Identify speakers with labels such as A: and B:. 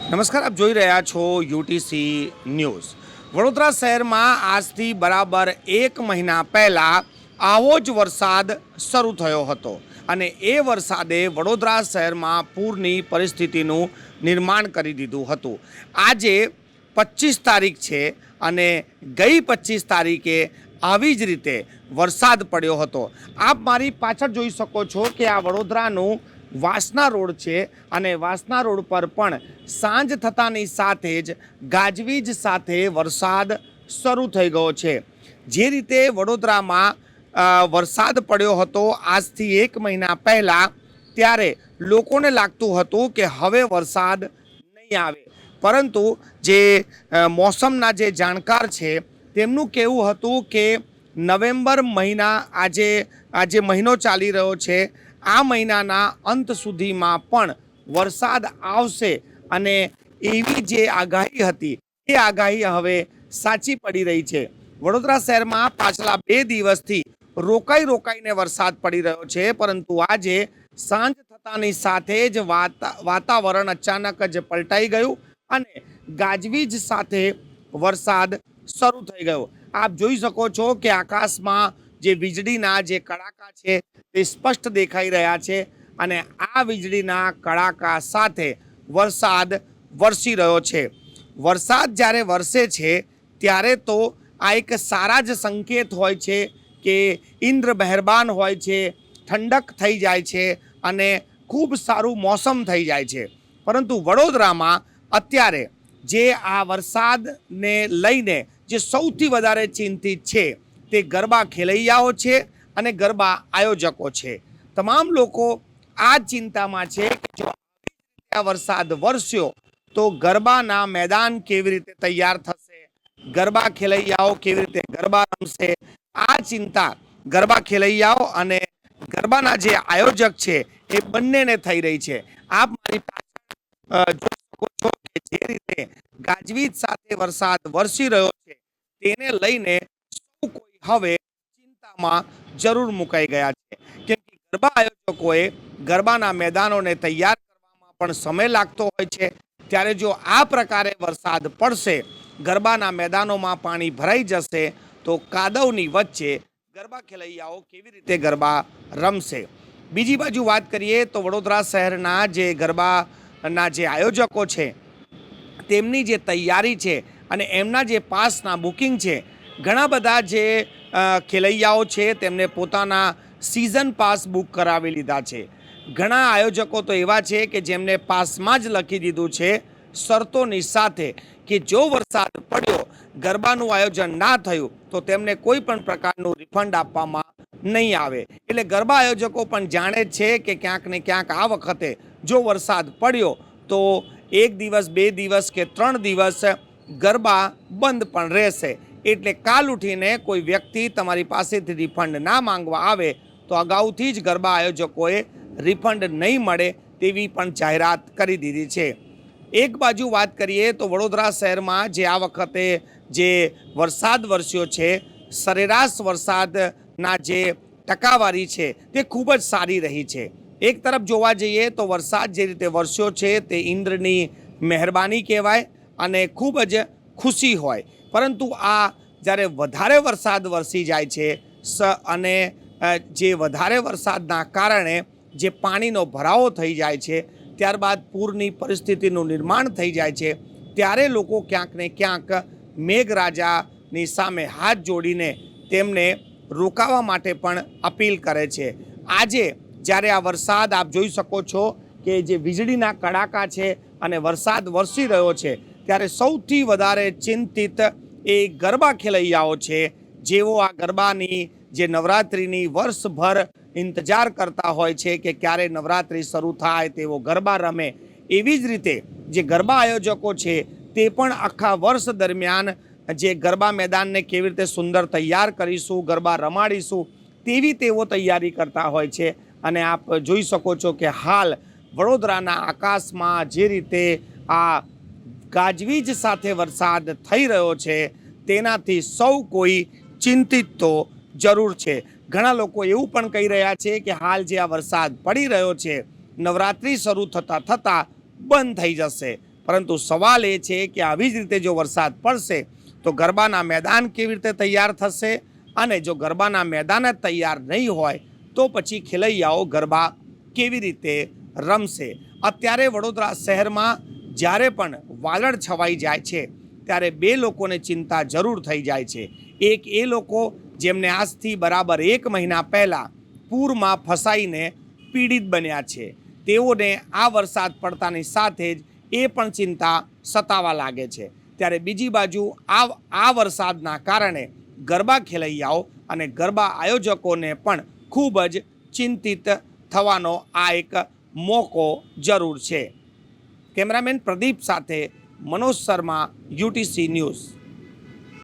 A: નમસ્કાર, આપ જોઈ રહ્યા છો યુટીસી ન્યૂઝ। વડોદરા શહેરમાં આજથી બરાબર 1 મહિના પહેલાં આવો જ વરસાદ શરૂ થયો હતો અને એ વરસાદે વડોદરા શહેરમાં પૂરની પરિસ્થિતિનું નિર્માણ કરી દીધું હતું। આજે 25 તારીખ છે અને ગઈ 25 તારીખે આવી જ રીતે વરસાદ પડ્યો હતો। આપ મારી પાછળ જોઈ શકો છો કે આ વડોદરાનું વાસના રોડ છે અને વાસના રોડ પર પણ સાંજ થતાની સાથે જ ગાજવીજ સાથે વરસાદ શરૂ થઈ ગયો છે। જે રીતે વડોદરામાં વરસાદ પડ્યો હતો આજથી 1 મહિના પહેલાં, ત્યારે લોકોને લાગતું હતું કે હવે વરસાદ નહીં આવે, પરંતુ જે મોસમના જે જાણકાર છે તેમનું કહેવું હતું કે નવેમ્બર મહિના આજે મહિનો ચાલી રહ્યો છે, આ મહિનાના અંત સુધીમાં પણ વરસાદ આવશે અને એવી જે આગાહી હતી એ આગાહી હવે સાચી પડી રહી છે। વડોદરા શહેરમાં પાછલા 2 દિવસથી રોકાઈને વરસાદ પડી રહ્યો છે, પરંતુ આજે સાંજ થતાની સાથે જ વાતાવરણ અચાનક જ પલટાઈ ગયું અને ગાજવીજ સાથે વરસાદ શરૂ થઈ ગયો। આપ જોઈ શકો છો કે આકાશમાં જે વીજળીના જે કડાકા છે તે સ્પષ્ટ દેખાઈ રહ્યા છે અને આ વીજળીના કડાકા સાથે વરસાદ વરસી રહ્યો છે। વરસાદ જ્યારે વરસે છે ત્યારે તો આ એક સારા જ સંકેત હોય છે કે ઇન્દ્ર મહેરબાન હોય છે, ઠંડક થઈ જાય છે અને ખૂબ સારું મોસમ થઈ જાય છે। પરંતુ વડોદરામાં અત્યારે જે આ વરસાદને લઈને જે સૌથી વધારે ચિંતિત છે તે ગરબા ખેલૈયાઓ છે અને ગરબા આયોજકો છે। તમામ લોકો આ ચિંતામાં છે કે જો આ વરસાદ વરસ્યો તો ગરબાના મેદાન કેવી રીતે તૈયાર થશે, ગરબા ખેલૈયાઓ કેવી રીતે ગરબા રમશે, આ ચિંતા ગરબા ખેલૈયાઓ અને ગરબાના જે આયોજક છે એ બંનેને થઈ રહી છે। આપ મારી પાછળ જોઈ શકો છો કે જે રીતે ગાજવીજ સાથે વરસાદ વરસી રહ્યો છે તેને લઈને સૌ કોઈ હવે ચિંતામાં જરૂર મુકાઈ ગયા છે, કેમ કે ગરબા આયોજકોએ ગરબાના મેદાનોને તૈયાર કરવામાં પણ સમય લાગતો હોય છે। ત્યારે જો આ પ્રકારે વરસાદ પડશે, ગરબાના મેદાનોમાં પાણી ભરાઈ જશે તો કાદવની વચ્ચે ગરબા ખેલૈયાઓ કેવી રીતે ગરબા રમશે। બીજી બાજુ વાત કરીએ તો વડોદરા શહેરના જે ગરબાના જે આયોજકો છે તેમની જે તૈયારી છે અને એમના જે પાસના બુકિંગ છે, ઘણા બધા જે ખેલૈયાઓ છે તેમને પોતાના સિઝન પાસ બુક કરાવી લીધા છે। ઘણા આયોજકો તો એવા છે કે જેમને પાસમાં જ લખી દીધું છે શરતોની સાથે કે જો વરસાદ પડ્યો, ગરબાનું આયોજન ના થયું તો તેમને કોઈ પણ પ્રકારનું રિફંડ આપવામાં નહીં આવે। એટલે ગરબા આયોજકો પણ જાણે છે કે ક્યાંક ને ક્યાંક આ વખતે જો વરસાદ પડ્યો તો 1 દિવસ 2 દિવસ કે 3 દિવસ ગરબા બંધ પણ રહેશે। એટલે કાલ ઉઠીને કોઈ વ્યક્તિ તમારી પાસેથી રિફંડ ના માંગવા આવે તો અગાઉથી જ ગરબા આયોજકોએ રિફંડ નહીં મળે તેવી પણ જાહેરાત કરી દીધી છે। એક બાજુ વાત કરીએ તો વડોદરા શહેરમાં જે આ વખતે જે વરસાદ વરસ્યો છે, સરેરાશ વરસાદના જે ટકાવારી છે તે ખૂબ જ સારી રહી છે। એક તરફ જોવા જઈએ તો વરસાદ જે રીતે વરસ્યો છે તે ઇન્દ્રની મહેરબાની કહેવાય અને ખૂબ જ ખુશી હોય, પરંતુ આ જ્યારે વધારે વરસાદ વરસી જાય છે અને જે વધારે વરસાદના કારણે જે પાણીનો ભરાવો થઈ જાય છે, ત્યારબાદ પૂરની પરિસ્થિતિનું નિર્માણ થઈ જાય છે, ત્યારે લોકો ક્યાંક ને ક્યાંક મેઘરાજાની સામે હાથ જોડીને તેમને રોકાવા માટે પણ અપીલ કરે છે। આજે જ્યારે આ વરસાદ આપ જોઈ શકો છો કે જે વીજળીના કડાકા છે અને વરસાદ વરસી રહ્યો છે, ત્યારે સૌથી વધારે ચિંતિત એ ગરબા ખેલૈયાઓ છે, જેઓ આ ગરબાની જે નવરાત્રિની વર્ષભર ઇંતજાર કરતા હોય છે કે ક્યારે નવરાત્રિ શરૂ થાય તેવો ગરબા રમે। એવી જ રીતે જે ગરબા આયોજકો છે તે પણ આખા વર્ષ દરમિયાન જે ગરબા મેદાનને કેવી રીતે સુંદર તૈયાર કરીશું, ગરબા રમાડીશું, તેવી તેઓ તૈયારી કરતા હોય છે। અને આપ જોઈ શકો છો કે હાલ વડોદરાના આકાશમાં જે રીતે આ ગાજવીજ સાથે વરસાદ થઈ રહ્યો છે તેનાથી સૌ કોઈ ચિંતિત તો જરૂર છે। ઘણા લોકો એવું પણ કહી રહ્યા છે કે હાલ જે આ વરસાદ પડી રહ્યો છે નવરાત્રિ શરૂ થતાં બંધ થઈ જશે, પરંતુ સવાલ એ છે કે આવી જ રીતે જો વરસાદ પડશે તો ગરબાના મેદાન કેવી રીતે તૈયાર થશે, અને જો ગરબાના મેદાન જ તૈયાર નહીં હોય તો પછી ખેલૈયાઓ ગરબા કેવી રીતે રમશે. અત્યારે વડોદરા શહેરમાં જ્યારે પણ વાદળ છવાઈ જાય છે ત્યારે બે લોકોને ચિંતા જરૂર થઈ જાય છે. એક એ લોકો જેમને આજથી બરાબર 1 મહિના પહેલાં પૂરમાં ફસાઈને પીડિત બન્યા છે, તેઓને આ વરસાદ પડતાની સાથે જ એ પણ ચિંતા સતાવા લાગે છે. ત્યારે બીજી બાજુ આ વરસાદના કારણે ગરબા ખેલૈયાઓ અને ગરબા આયોજકોને પણ ખૂબ જ ચિંતિત થવાનો આ એક મોકો જરૂર છે. કેમેરામેન પ્રદીપ સાથે મનોજ શર્મા, UTC ન્યૂઝ.